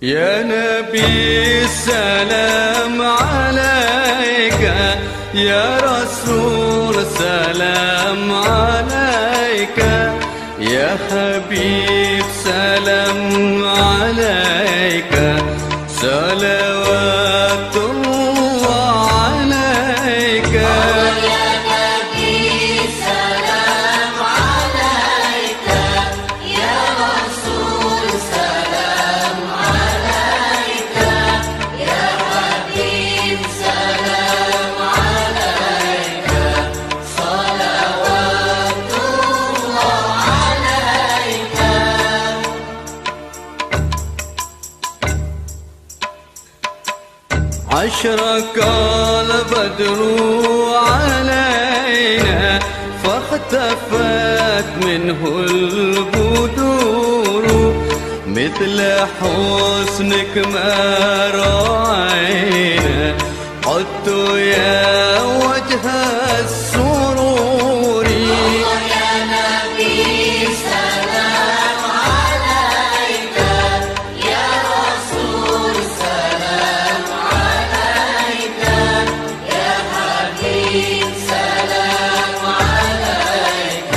يا نبي السلام عليك، يا رسول سلام عليك، يا حبيب سلام عليك، صلوات الله عليك. يا نبي سلام عليك، يا رسول سلام عليك، يا حبيب سلام عليك، صلوات الله عليك. أشرق البدر علينا فاختفت منه البدور، مثل حسنك ما رأينا قط يا وجه السرور. يا نبي سلام عليك، يا رسول سلام عليك، يا حبيب سلام عليك،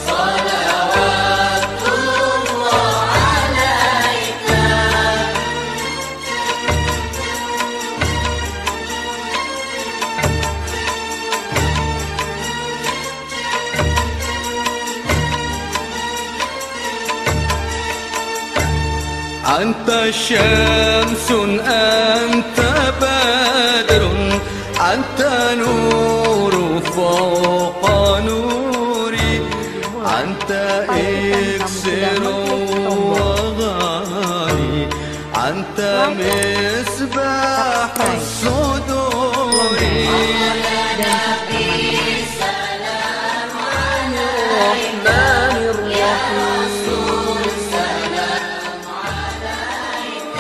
صلوات الله عليك. أنت شمس أنت بدر، أنت نور فوق نوري، أنت إكسر وغالي، أنت مصباح الصدور. يا نبي سلام عليك، يا رسول سلام عليك.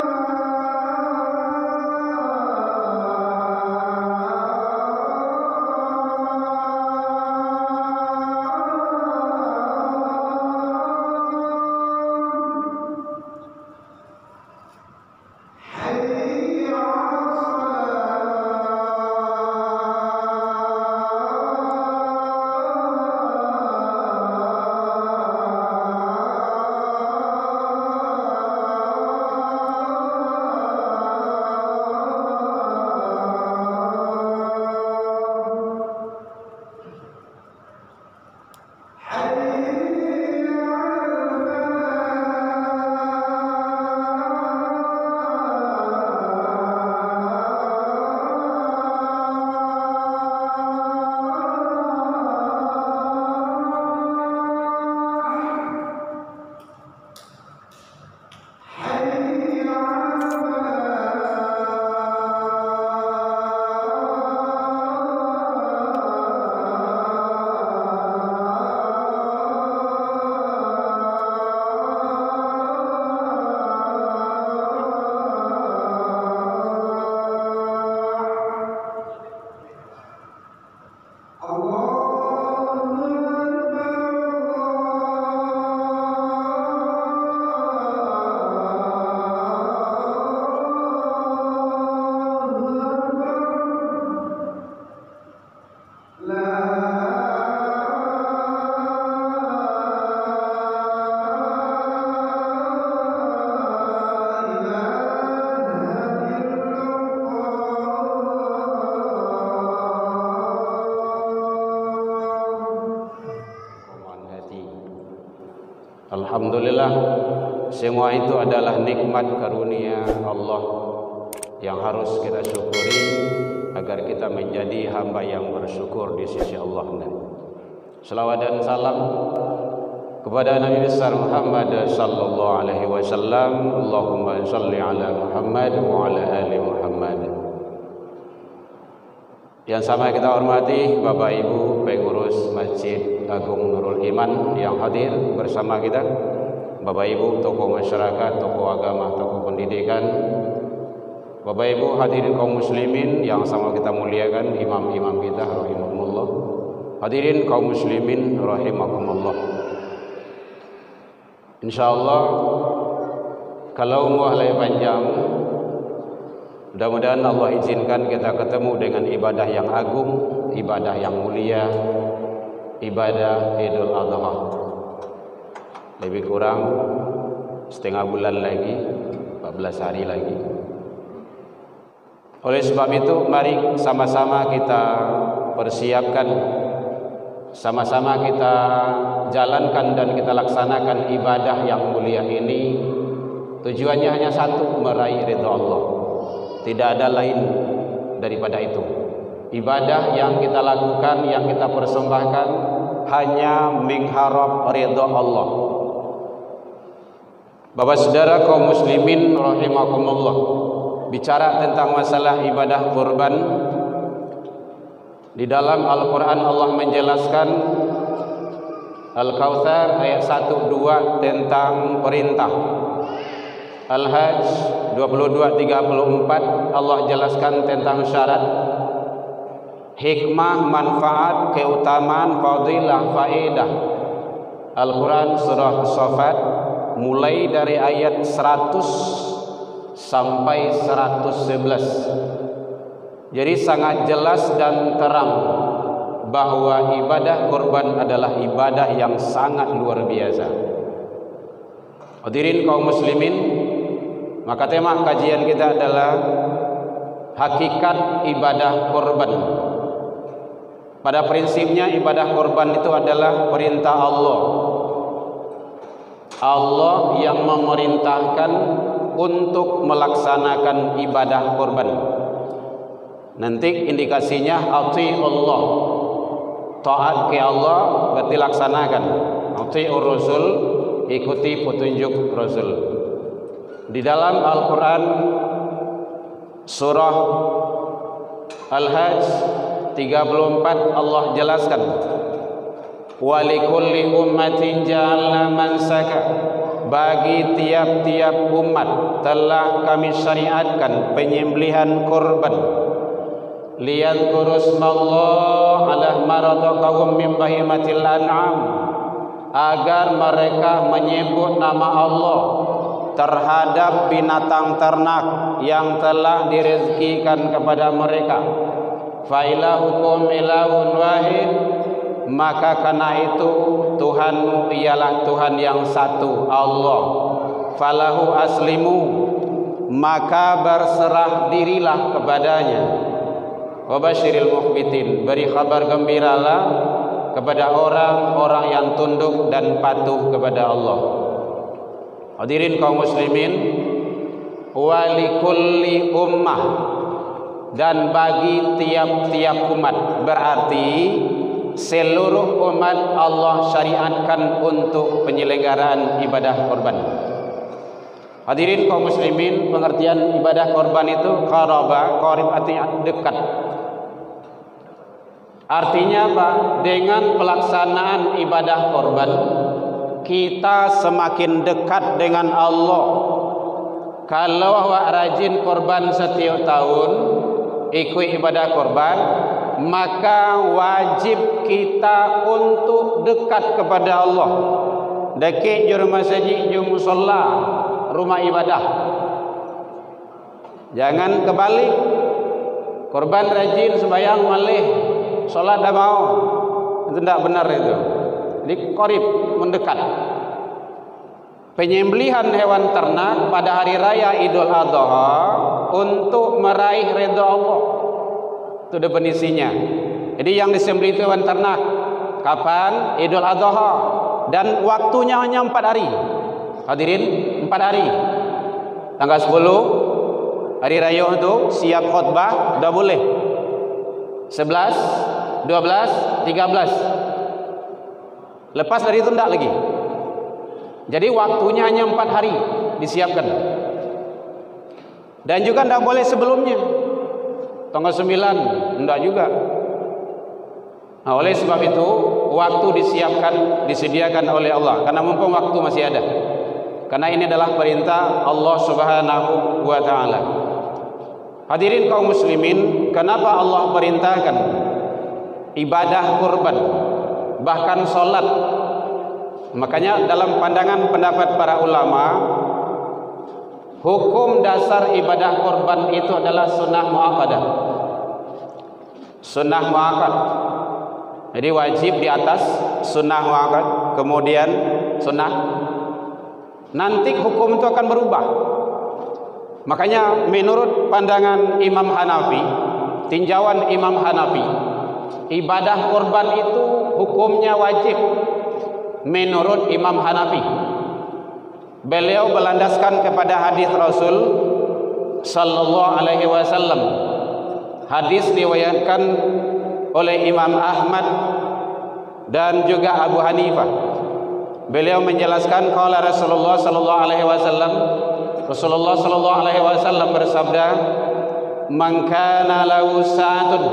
Alhamdulillah, semua itu adalah nikmat karunia Allah yang harus kita syukuri agar kita menjadi hamba yang bersyukur di sisi Allah. Selawat dan salam kepada Nabi besar Muhammad sallallahu alaihi wasallam. Allahumma shalli ala Muhammad wa ala ali Muhammad. Yang sama kita hormati Bapak Ibu pengurus Masjid Agung Nurul Iman yang hadir bersama kita, Bapak Ibu tokoh masyarakat, tokoh agama, tokoh pendidikan, Bapak Ibu hadirin kaum muslimin yang sama kita muliakan, imam-imam kita rahimahumullah, hadirin kaum muslimin rahimakumullah. Insyaallah Kalau umur lebih panjang, mudah-mudahan Allah izinkan kita ketemu dengan ibadah yang agung, ibadah yang mulia, ibadah Idul Adha. Lebih kurang setengah bulan lagi, 14 hari lagi. Oleh sebab itu, mari sama-sama kita persiapkan, sama-sama kita jalankan dan kita laksanakan ibadah yang mulia ini. Tujuannya hanya satu, meraih ridha Allah. Tidak ada lain daripada itu. Ibadah yang kita lakukan, yang kita persembahkan hanya mengharap ridha Allah. Bapak saudara kaum muslimin rahimakumullah, bicara tentang masalah ibadah kurban, di dalam Al-Quran Allah menjelaskan Al-Kautsar ayat 1-2 tentang perintah. Al-Hajj 22-34 Allah jelaskan tentang syarat, hikmah, manfaat, keutamaan, fadilah, faedah. Al-Quran surah As-Saffat mulai dari ayat 100 sampai 111. Jadi sangat jelas dan terang bahwa ibadah kurban adalah ibadah yang sangat luar biasa. Hadirin kaum muslimin, maka tema kajian kita adalah hakikat ibadah kurban. Pada prinsipnya ibadah kurban itu adalah perintah Allah. Allah yang memerintahkan untuk melaksanakan ibadah kurban. Nanti indikasinya ati'ullah, taat ke Allah berarti laksanakan. Ati'ur Rasul, ikuti petunjuk Rasul. Di dalam Al-Quran surah Al-Hajj 34 Allah jelaskan, walikulli ummatin ja'alna mansaka, bagi tiap-tiap umat telah kami syariatkan penyembelihan kurban, liyadhkuru ismallah ala ma razaqahum min bahimatil an'am, agar mereka menyebut nama Allah terhadap binatang ternak yang telah direzekikan kepada mereka. Fa ilahukum ilahun wahid, maka karena itu Tuhanmu ialah Tuhan yang satu, Allah. Falahu aslimu, maka berserah dirilah kepadanya. Wabasyiril mukhbitin, beri kabar gembiralah kepada orang-orang yang tunduk dan patuh kepada Allah. Hadirin kaum muslimin, walikulli ummah, dan bagi tiap-tiap umat, berarti seluruh umat Allah syariatkan untuk penyelenggaraan ibadah kurban. Hadirin kaum muslimin, pengertian ibadah kurban itu qaraba, qarib artinya dekat. Artinya apa? Dengan pelaksanaan ibadah kurban, kita semakin dekat dengan Allah. Kalau awak rajin kurban setiap tahun, ikut ibadah kurban, maka wajib kita untuk dekat kepada Allah. Dekat di rumah masjid, di musalla, rumah ibadah. Jangan kebalik. Kurban rajin, sembahyang malih, solat dah mau. Itu tidak benar itu. Jadi qarib, mendekat. Penyembelihan hewan ternak pada hari raya Idul Adha untuk meraih ridha Allah. Itu definisinya. Jadi yang disembelih itu hewan ternak. Kapan? Idul Adha. Dan waktunya hanya 4 hari. Hadirin, 4 hari. Tanggal 10 hari raya itu siap khutbah, sudah boleh. 11, 12, 13. Lepas dari itu tidak lagi. Jadi waktunya hanya 4 hari disiapkan. Dan juga tidak boleh sebelumnya. Tanggal 9 tidak juga. Nah, oleh sebab itu waktu disediakan oleh Allah, karena mumpung waktu masih ada. Karena ini adalah perintah Allah Subhanahu wa taala. Hadirin kaum muslimin, kenapa Allah perintahkan ibadah kurban, bahkan salat? Makanya dalam pandangan pendapat para ulama, Hukum dasar ibadah korban itu adalah sunnah muakkadah. Sunnah muakkad. Jadi wajib di atas sunnah muakkad, kemudian sunnah. Nanti hukum itu akan berubah. Makanya menurut pandangan Imam Hanafi, tinjauan Imam Hanafi, ibadah korban itu hukumnya wajib menurut Imam Hanafi. Beliau berlandaskan kepada hadis Rasul sallallahu alaihi wasallam. Hadis diriwayatkan oleh Imam Ahmad dan juga Abu Hanifah. Beliau menjelaskan qala Rasulullah sallallahu alaihi wasallam, Rasulullah sallallahu alaihi wasallam bersabda, "Man kana lahu sa'atun,"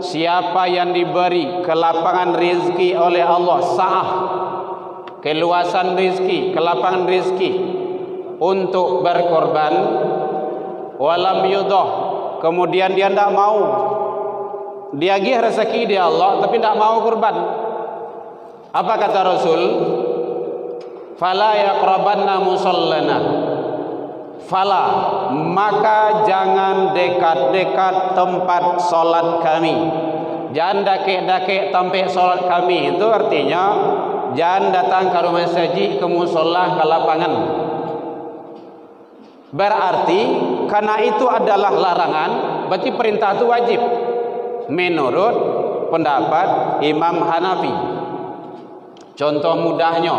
siapa yang diberi kelapangan rezeki oleh Allah, sa'ah, keluasan rezeki, kelapangan rezeki untuk berkorban, walam yudah, kemudian dia tidak mau, dia gih rezeki dia Allah tapi tidak mau korban. Apa kata Rasul? Fala yaqrabanna musallana, fala, maka jangan dekat-dekat tempat solat kami, jangan dakik-dakik tempat solat kami. Itu artinya jangan datang ke rumah masjid, ke musola, ke lapangan. Berarti karena itu adalah larangan, berarti perintah itu wajib menurut pendapat Imam Hanafi. Contoh mudahnya,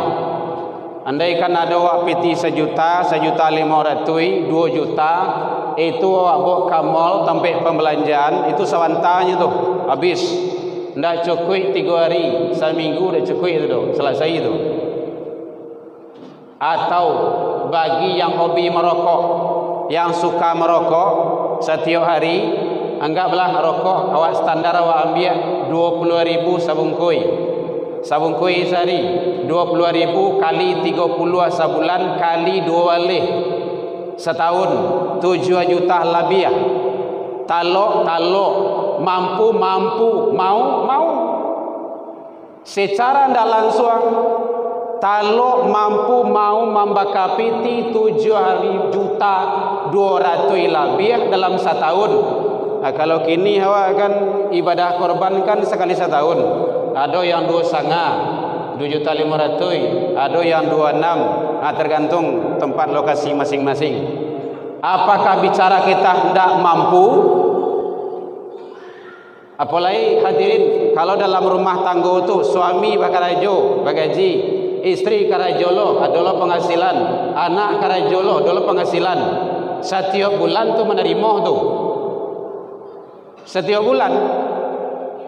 andaikan ada awak piti 1 juta, 1.500.000, 2 juta, itu awak bawa ke mall tempat pembelanjaan, itu sawantanya tuh habis. Ndak cukup 3 hari, seminggu dah cukup itu tu, selesai itu. Atau bagi yang hobi merokok, yang suka merokok, setiap hari anggaplah rokok awak standar awak ambil 20.000 sabung koi. Sabung koi sehari 20.000 kali 30 sebulan kali 2 kali setahun 7 juta lebih. Talok mampu mau secara tidak langsung talok mampu mau membakar piti 7 juta 200 lebih dalam setahun. Nah, kalau kini awak kan ibadah korban kan sekali setahun, ada yang 2,5 2.500.000, ada yang 26. Nah, tergantung tempat lokasi masing-masing. Apakah bicara kita tidak mampu? Apalagi hadirin, kalau dalam rumah tangga tu suami bakarajo, bagaji, istri karajolo, adalah penghasilan, anak karajolo, adalah penghasilan. Setiap bulan tu menerima tu. Setiap bulan.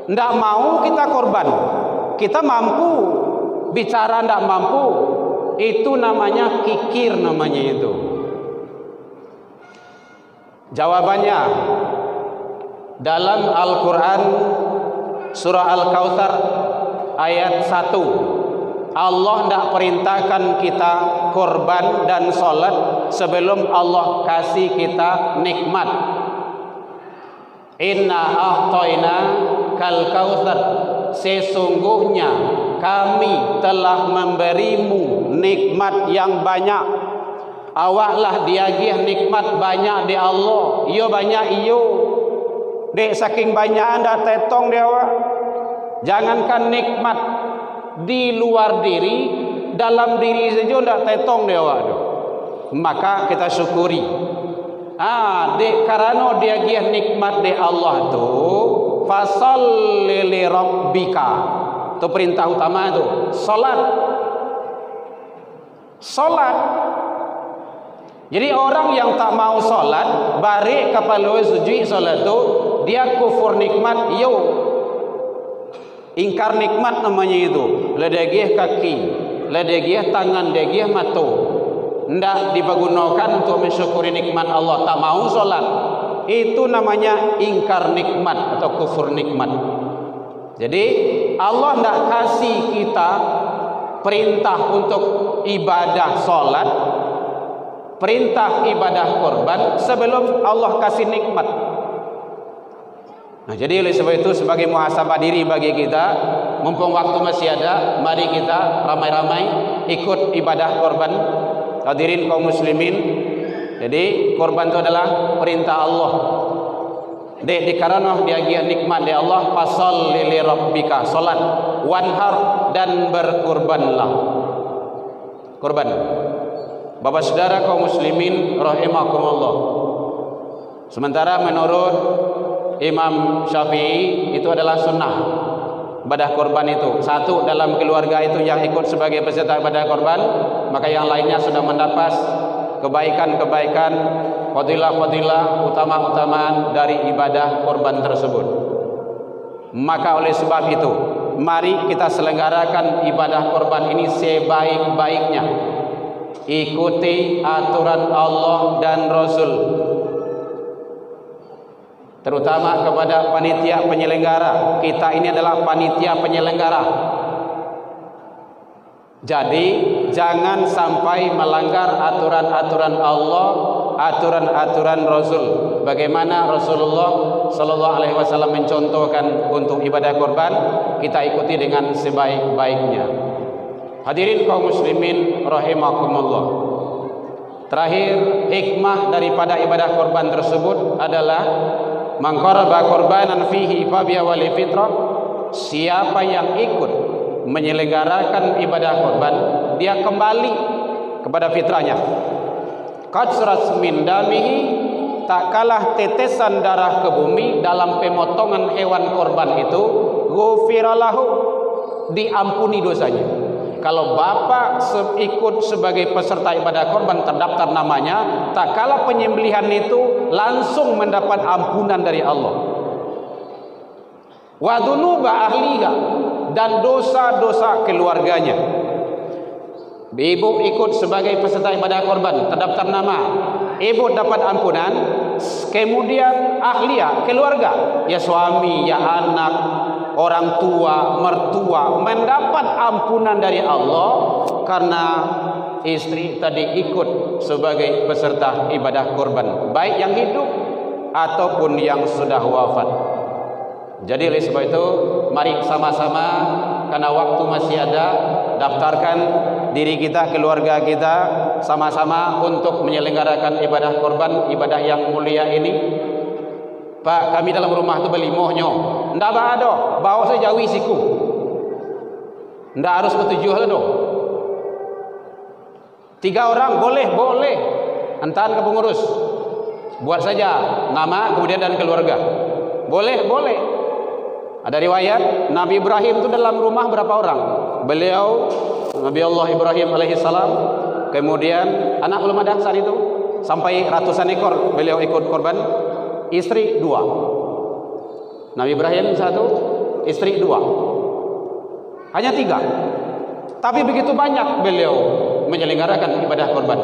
Ndak mau kita korban. Kita mampu. Bicara ndak mampu, itu namanya kikir namanya itu. Jawabannya dalam Al-Quran surah Al-Kautsar ayat 1, Allah tidak perintahkan kita korban dan solat sebelum Allah kasih kita nikmat. Inna a'tayna kal kautsar, sesungguhnya kami telah memberimu nikmat yang banyak. Awaklah diagih nikmat banyak di Allah. Iyo banyak iyo. Dek saking banyak anda tetong dia awak. Jangankan nikmat di luar diri, dalam diri saja ndak tetong dia awak. Maka kita syukuri. Dek karena diagih nikmat di Allah tu, fasalli li rabbika. Itu perintah utama tu. Salat. Salat. Jadi orang yang tak mau solat, balik kepala sujud solat tu, dia kufur nikmat, yo. Ingkar nikmat namanya itu. Ledegih kaki, ledegih tangan, ledegih mata. Ndak dipergunakan untuk mensyukuri nikmat Allah, tak mau solat. Itu namanya ingkar nikmat atau kufur nikmat. Jadi Allah ndak kasih kita perintah untuk ibadah solat, perintah ibadah korban sebelum Allah kasih nikmat. Nah, jadi oleh sebab itu sebagai muhasabah diri bagi kita, mumpung waktu masih ada, mari kita ramai-ramai ikut ibadah korban. Hadirin kaum muslimin Jadi korban itu adalah perintah Allah. Dikarenah dia giat nikmat dari Allah, fasholli li rabbika, salat, wanhar, dan berkurbanlah. Kurban. Bapak saudara kaum muslimin rahimakumullah. Sementara menurut Imam Syafi'i itu adalah sunnah ibadah korban itu. Satu dalam keluarga itu yang ikut sebagai peserta ibadah korban, maka yang lainnya sudah mendapat kebaikan-kebaikan, fadilah-fadilah, utama-utamaan dari ibadah korban tersebut. Maka oleh sebab itu, mari kita selenggarakan ibadah korban ini sebaik-baiknya. Ikuti aturan Allah dan Rasul, terutama kepada panitia penyelenggara. Kita ini adalah panitia penyelenggara. Jadi jangan sampai melanggar aturan-aturan Allah, aturan-aturan Rasul. Bagaimana Rasulullah sallallahu alaihi wasallam mencontohkan untuk ibadah korban, kita ikuti dengan sebaik-baiknya. Hadirin kaum muslimin rahimakumullah. Terakhir, hikmah daripada ibadah korban tersebut adalah man qaraba korbanan fihi fabiya wali fitrah. Siapa yang ikut menyelenggarakan ibadah korban, dia kembali kepada fitrahnya. Qadras min damihi, tak kalah tetesan darah ke bumi dalam pemotongan hewan korban itu, ghufiralahu, diampuni dosanya. Kalau bapak ikut sebagai peserta ibadah korban, terdaftar namanya, tak kalah penyembelihan itu langsung mendapat ampunan dari Allah. Wa dunuba ahliha, dan dosa-dosa keluarganya. Ibu ikut sebagai peserta ibadah korban, terdaftar nama, ibu dapat ampunan. Kemudian ahliya, keluarga, ya suami, ya anak, orang tua, mertua, mendapat ampunan dari Allah karena istri tadi ikut sebagai peserta ibadah korban, baik yang hidup ataupun yang sudah wafat. Jadi oleh sebab itu, mari sama-sama, karena waktu masih ada, daftarkan diri kita, keluarga kita, sama-sama untuk menyelenggarakan ibadah korban, ibadah yang mulia ini. Pak, kami dalam rumah itu belimohnya, ndak ada, bawa saya jawi siku, ndak harus bertujuh lah doh. 3 orang boleh, antar ke pengurus, buat saja nama, kemudian dan keluarga, boleh. Ada riwayat Nabi Ibrahim itu dalam rumah berapa orang? Beliau Nabi Allah Ibrahim alaihissalam, kemudian anak belum ada saat itu, sampai ratusan ekor beliau ikut korban. Istri 2. Nabi Ibrahim 1, istri 2. Hanya 3. Tapi begitu banyak beliau menyelenggarakan ibadah korban.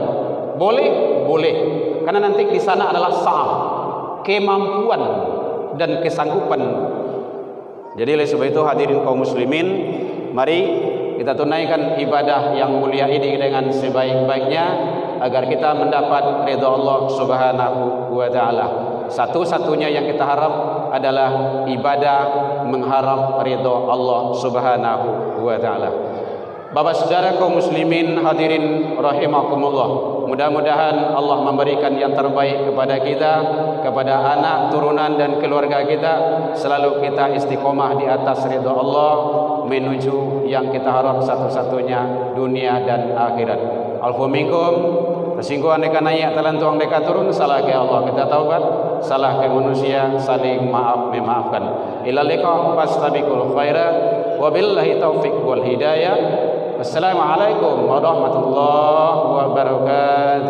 Boleh. Karena nanti di sana adalah sa'ah, kemampuan dan kesanggupan. Jadi oleh sebab itu, hadirin kaum muslimin, mari kita tunaikan ibadah yang mulia ini dengan sebaik-baiknya agar kita mendapat ridha Allah Subhanahu wa taala. Satu-satunya yang kita harap adalah ibadah mengharap ridha Allah Subhanahu wa taala. Bapak saudara kaum muslimin hadirin rahimakumullah, mudah-mudahan Allah memberikan yang terbaik kepada kita, kepada anak, turunan dan keluarga kita. Selalu kita istiqomah di atas ridha Allah, menuju yang kita harap satu-satunya dunia dan akhirat. Alfu minkum, tersinggung dekat naik talan tuang dekat turun, salah ke Allah kita taubat, salah ke manusia saling maaf memaafkan. Ila liqa fastabiqul khairat, wabillahi taufiq wal hidayah. Wassalamualaikum warahmatullahi wabarakatuh.